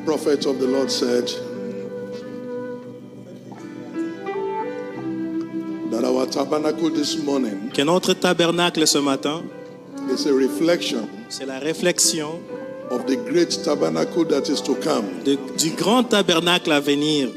prophet of the Lord said that our tabernacle this morning Que notre tabernacle ce matin, is a reflection c'est la réflexion of the great tabernacle that is to come. du grand tabernacle à venir.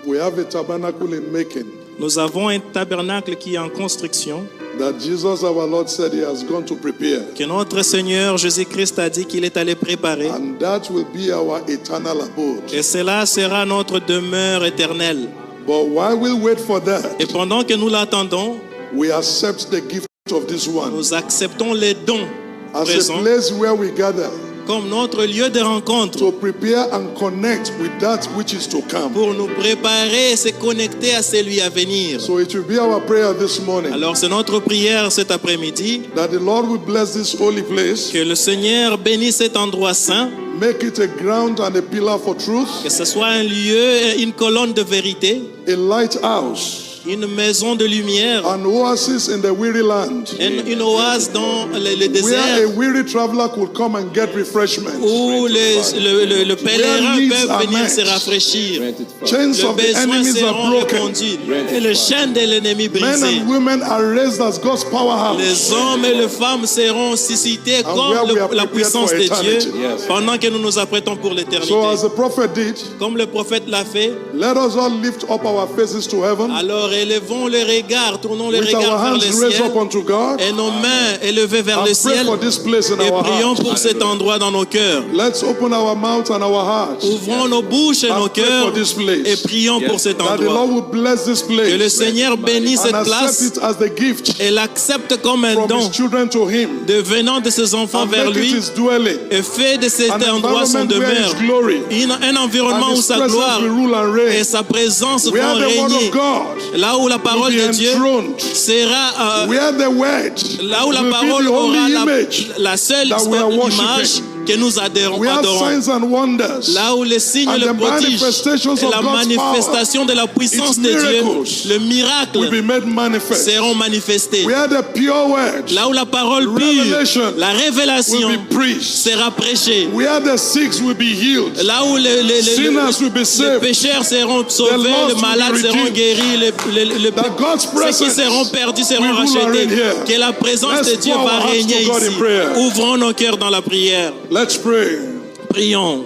We have a tabernacle in making Nous avons un tabernacle qui est en construction, that Jesus our Lord said he has gone to prepare. que notre Seigneur Jésus-Christ a dit qu'il est allé préparer. And that will be our eternal abode. Et cela sera notre demeure éternelle. But while we wait for that, Et pendant que nous l'attendons, we accept the gift of this one nous acceptons les dons as a présents place where we gather comme notre lieu de rencontre to prepare and connect with that which is to come. pour nous préparer et se connecter à celui à venir. So it will be our prayer this morning Alors c'est notre prière cet après-midi that the Lord will bless this holy place, que le Seigneur bénisse cet endroit saint, make it a ground and a pillar for truth, que ce soit un lieu, une colonne de vérité, a lighthouse, une maison de lumière, an oasis in the weary land, une oase dans le where désert a weary traveler could come and get refreshment. où le pèlerin peut venir se rafraîchir. Chains Les of the besoins enemies are seront broken. répandus et les chaînes de l'ennemi Men brisées. and women are raised as God's powerhouse. Les hommes et les femmes seront suscités And comme where we are la prepared puissance for de eternity. Dieu pendant que nous nous apprêtons pour l'éternité. So as the prophet did, Comme le prophète l'a fait, let us all lift up our faces to heaven alors élevons les regards, tournons les with our regards vers hands le raised ciel up unto God et nos mains élevées vers and le pray ciel for this place in et our prions heart. pour cet endroit dans nos cœurs. Let's open our mouth and our hearts Ouvrons nos bouches et and nos pray cœurs for this place. et prions pour cet That the endroit. Lord will bless this Que le place Seigneur bénisse and cette accept place it as the gift et l'accepte comme un from don his children to him devenant de ses enfants and vers make it lui his dwelling, et fait de cet an endroit son environment where demeure. his glory Un environnement and où his sa presence gloire will rule and reign, et sa présence where vont the word régner. of God Là où la will parole be de Dieu enthroned, sera, where the word là où la will parole be the aura only image la seule that we are image worshiping. que nous adorons. We have signs and wonders. Là où les signes, And le the prodige manifestations et of la God's manifestation de la puissance its de Dieu, miracles le will miracle be made manifest. seront manifestés. Where the pure word Là où la parole pure, revelation la révélation will be preached. sera prêchée. Where the sick will be healed. Là où Sinners will be les saved. pécheurs seront sauvés, lost les will be malades seront redeemed. guéris, That God's ceux qui presence seront perdus seront will rule and rachetés. reign here. Que la présence Let's de Dieu pour va our hearts régner to God in ici. prayer. Ouvrons nos cœurs dans la prière. Let's pray. Prions.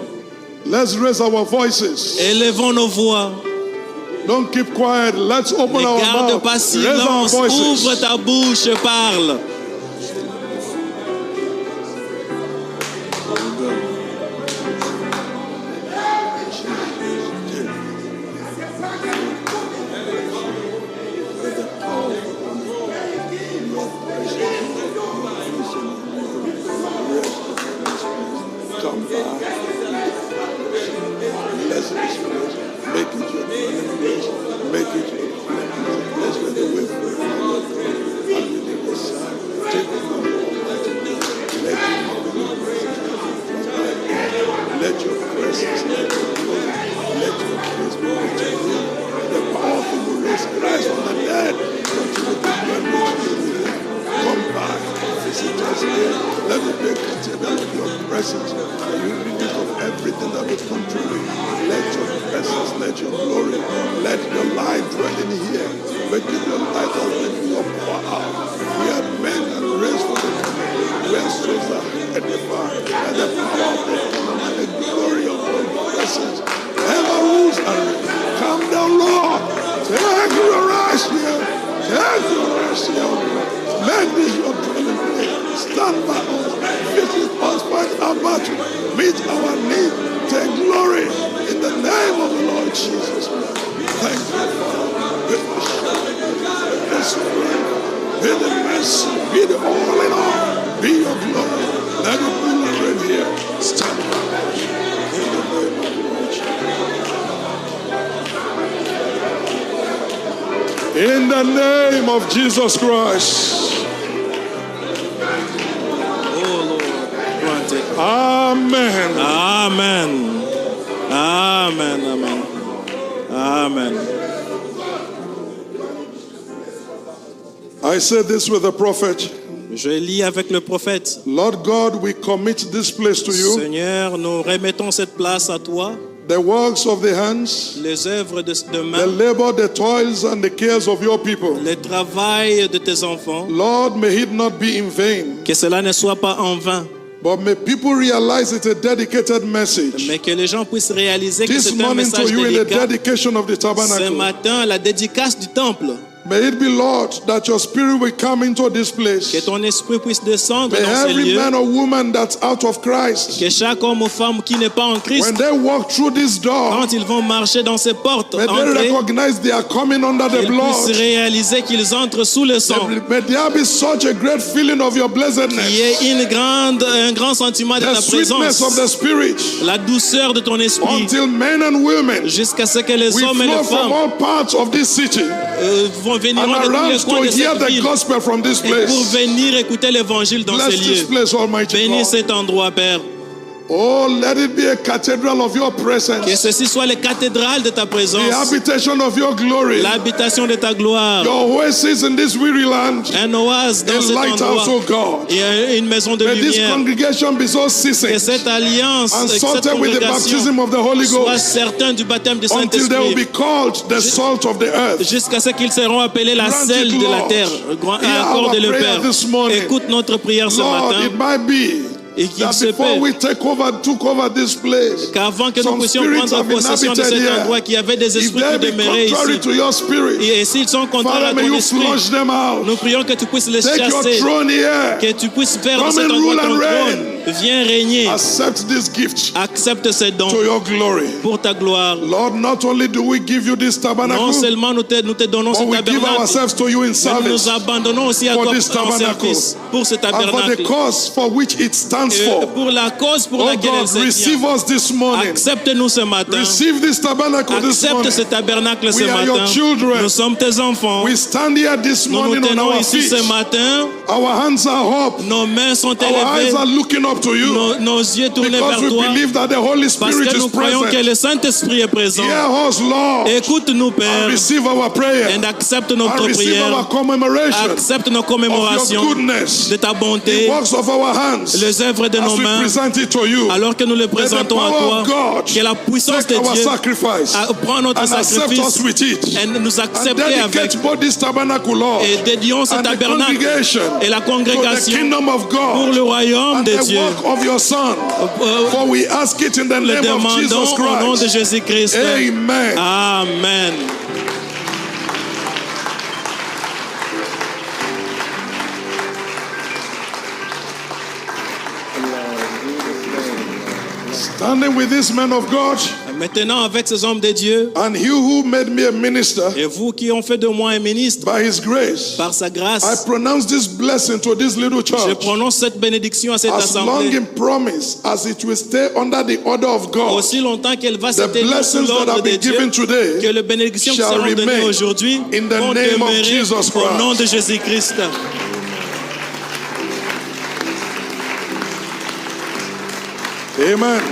Let's raise our voices. Élevons nos voix. Don't keep quiet. Let's open Ne our garde mouth. pas Raise our silence. voices. Ouvre ta bouche et parle. Come back. Bless this place. Make it your dwelling place. Make it your dwelling place. Bless the way for you, Lord God. And we live this side. Take it from Almighty God. Let him have your presence. Let your presence, let your glory, let your praise be to you. The powerful will raise Christ from the dead. Continue to dwell with you. Come back. Visit us here. Let it be a container of your presence. And you rid it of everything that will contrary. Let your presence, let your glory, let your light dwell in here. Make it your light out, make it your power. We are men and raised for the coming. We are souls that are edified by the power of the kingdom and the glory of God's presence. Ever rules and reigns. Come down, Lord. Take your rest here. Take your rest here. Make this your dwelling place. Stand by us. Visit us. Fight our battle. Meet our need. Take glory in the name of the Lord Jesus. Thank you, Father. Be the strength. Be the strength. Be the mercy. Be the all in all. Be your glory. Let it be right here. Stand by us. In the name of the Lord Jesus. In the name of Jesus Christ. Amen. Amen. Amen. Amen. Amen. I said this with the prophet. Je lis avec le prophète. Lord God, we commit this place to you. Seigneur, nous remettons cette place à toi. The works of the hands, Les œuvres de the main, labor, the toils, and the cares of your people. le travail de tes enfants. Lord, may it not be in vain, Que cela ne soit pas en vain, but may people realize it's a dedicated message. mais que les gens puissent réaliser que This c'est un morning to message you in the délicat. dedication of the Ce tabernacle. matin, la dédicace du temple. May it be, Lord, that your spirit will come into this Que place. ton esprit puisse descendre May dans ces every lieux. man or woman that's out of Christ, Que chaque homme ou femme qui n'est pas en Christ, when they walk through this door, quand ils vont marcher dans ces portes, may they entrer, recognize they are coming under the ils puissent blood. réaliser qu'ils entrent sous le sang. May there be such a great feeling of your Qu'il y blessedness, ait un grand sentiment de the ta sweetness of présence, the Spirit, la douceur de ton esprit, until men and women jusqu'à ce que les we hommes et flow les from femmes all parts of this city vont venir and de tous around les coins to de hear cette the ville gospel from this et pour place. venir écouter l'évangile dans ces Bless this lieux. place, Almighty Bénis God. cet endroit, Père. Oh, let it be a cathedral of your Que presence, ceci soit les cathédrales de ta présence, the habitation of your glory, l'habitation de ta gloire, your oasis in this weary land, un oase a dans cet lighthouse, endroit oh God. et une maison de May this lumière. congregation be so Que ceasing cette alliance, and que cette salted with the congrégation baptism of the Holy soit Ghost certain du baptême du until they will be Saint-Esprit called the salt of the earth. jusqu'à ce qu'ils seront appelés la Grant sel it, de la Lord. terre. Hear our Accorde-le, prayer Père. this morning. Écoute notre prière ce Lord, matin. it might be Et qu'il that se before peut we took over this place, qu'avant que nous some puissions spirits prendre have been possession de inhabited cet here. endroit, qu'il y avait des If esprits they qui be demeuraient contrary ici. to your spirit, Et s'ils sont contraires Father, à may ton you esprit, flush them out. nous prions que tu puisses les Take your chasser. throne here. Que tu puisses faire de Come cet and endroit rule ton and trône. Viens régner. Accept this gift Accepte ces dons to your glory. pour ta gloire. Lord, not only do we give you this Non tabernacle, seulement nous te donnons ce but we give tabernacle, ourselves to you in mais nous service nous abandonnons aussi à for toi this en tabernacle service pour ce and for the tabernacle. cause for which it stands Et for. pour la cause pour Oh laquelle elle God, se receive tient. us this morning. Accepte-nous ce matin. Receive this tabernacle this Accepte morning. ce tabernacle ce We are your matin. children. Nous sommes tes enfants. We stand here this Nous morning nous on tenons our ici feet. ce matin. Our hands are up. Nos mains sont Our eyes élevées. are looking up to you Nos yeux tournés because vers we toi. believe that the Holy Parce Spirit que is nous croyons que present. le Saint-Esprit est présent. Hear us, Lord, Écoute-nous, Père, and receive our prayer et accepte notre and receive our prière. commemoration Accepte nos of commémorations your goodness, de ta the bonté, works of our hands, les œuvres de as nos we mains, present it to you. alors que nous le May the présentons à power of toi. God Que la puissance take de our Dieu sacrifice prend notre and accept sacrifice us with it et nous and accepter avec. dedicate both this tabernacle, Lord, Et dédions ce and the tabernacle congregation et la to the congrégation kingdom of pour God le royaume and de the Dieu. work of your Son. For we ask it in the Le name of demandons Jesus au nom de Christ. Jésus-Christ. Amen. Amen. Standing with this man of God, Maintenant, avec ces hommes de Dieu, and you who made me a minister et vous qui ont fait de moi un ministre, by his grace, par sa I grâce, pronounce this blessing to this little je church prononce cette bénédiction à cette as long assemblée. in promise as it will stay under the order of God. Aussi longtemps qu'elle va se The tenir sous blessings that l'ordre have de been Dieu, given que today les bénédictions qui shall seront données remain aujourd'hui in the vont name of demeurer Jesus au nom Christ. de Jésus-Christ. Amen.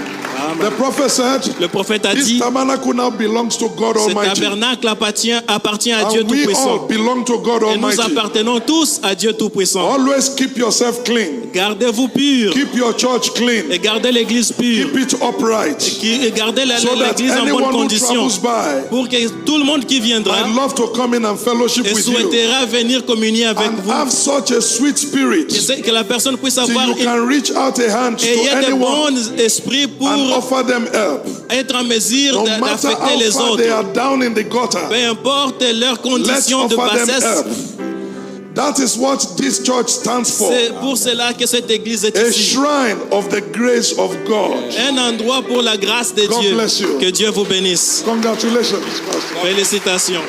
The prophet said, Le prophète a this dit, tabernacle now belongs to God ce Almighty. tabernacle appartient à Dieu And we all Tout-Puissant. belong to God Et nous Almighty. appartenons tous à Dieu Tout-Puissant. Always keep yourself clean. Gardez-vous purs Keep your church clean. et gardez l'église pure. Keep it upright. Et gardez So that l'église en bonne anyone who condition travels by pour que tout le monde qui viendra I'd love to come in and fellowship et with you souhaitera venir communier avec and vous. have such a sweet spirit Que la personne puisse till avoir you can reach out a hand et il y to a de anyone bons esprits pour and offer them help. être en mesure No matter d'affecter how les far they autres. are down in the gutter, Peu importe leurs let's conditions de offer them bassesse, help. That is what this church stands for. c'est pour cela que cette église est A ici. shrine of the grace of God. Un endroit pour la grâce de God Dieu. bless you. Que Dieu vous bénisse. Congratulations, Pastor. Félicitations.